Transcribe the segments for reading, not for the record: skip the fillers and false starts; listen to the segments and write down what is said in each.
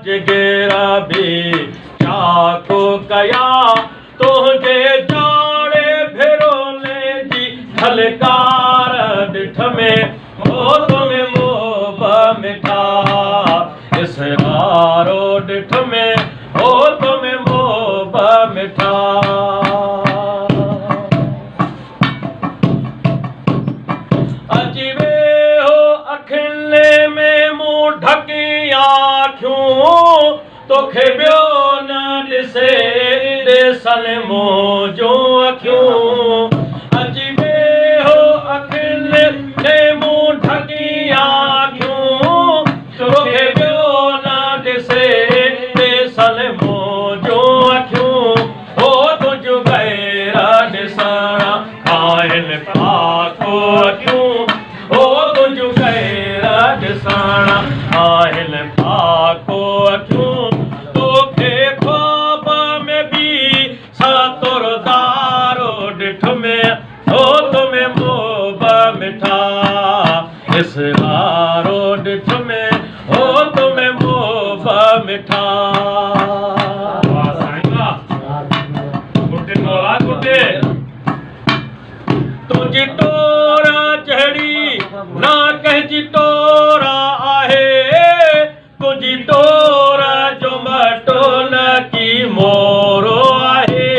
जिगरा भी चाको कया तुझे जाड़े भिरोले जी झलकार डिठ में हो तुम्हें मोब मिठा इसरारो डिठ में हो तुम्हें मोब मिठा अजीबे हो अखिले में मुंह ढकी आँखियों तोखे ॿियो न ॾिसे ॾिसन मुंहिंजो अखियूं अजीबे हो अखिले में मुंह ढकी आँखियों तोखे ॿियो न ॾिसे ॾिसन मुंहिंजो अखियूं हो तुंहिंजो गैर ॾिसण आहिनि पाको अखियूं हो तुंहिंजो गैर ॾिसण आहिनि पाको अखियूं तोखे ख्वाब में भी सतुरदारो डिठ में हो तुम्हें मोब मिठा इसरारो डिठ में हो तुम्हें मोब मिठा तुझी टोरा चढ़ी ना कंहिंजी टोरा आहे तुझी टोरा जो मटो न की मोरो आहे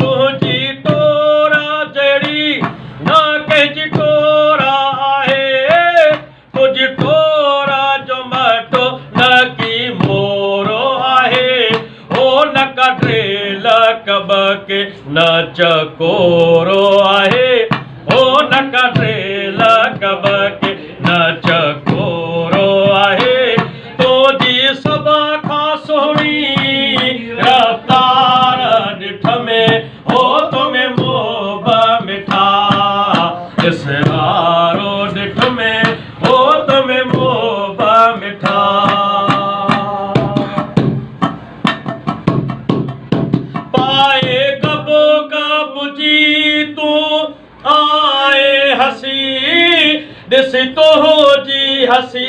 तुझी टोरा चढ़ी ना कंहिंजी टोरा आहे तुझी टोरा जो मटो न की मोरो आहे हो न कढेल कब के न चकोरो आहे हो न कढेल कब के न चकोरो आहे तुझी सब खां सुहिणी रफ़्तार डिठ में हो तुम्हें मोब मिठा इसरारो डिठ में हो तुम्हें मोब मिठा पाए गबो गब जी तू आए हसी ॾिस तो जी हसी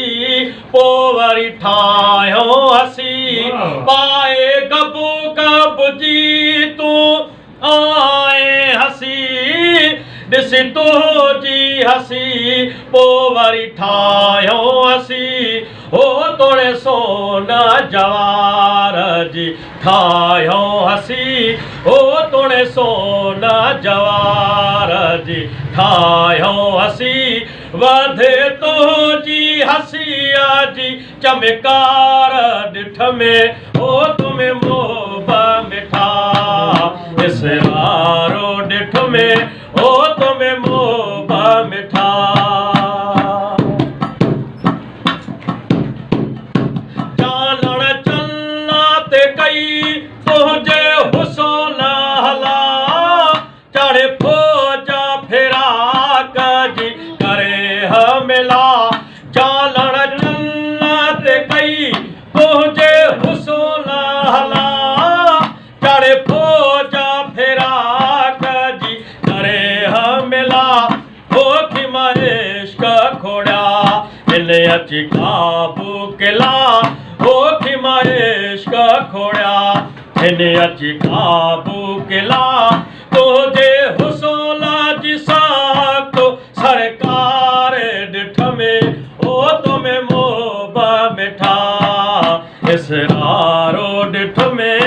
पो वरी ठाहियो हसी पाए गबो गब जी तू आए हसी ॾिस तो जी हसी पो वरी ठाहियो हसी हो तोड़े सोना जवार जी ठाहियो हसी हो तोड़े सोना जवार जी ठाहियो हसी वधे तो जी हसीअ जी चमकार डिठ में हो तुम्हें मोब मिठा इसरारो डिठ में हो तुम्हें मोब मिठा चालण चलना ते कई तुझे हुसोन हला चढ़े फौजा फिराक जी करे मिला चालण चलना ते कई तुझे हुसोन हला चढ़े फौजा फिराक जी करे मिला होखी महेश खोड़ा इन अची काबू किला होखी महेश खोड़ा इन अची काबू किला तुझे हुसोला जी साको सरकार डिठ में हो तुम्हें मोब मिठा इसरारो डिठ में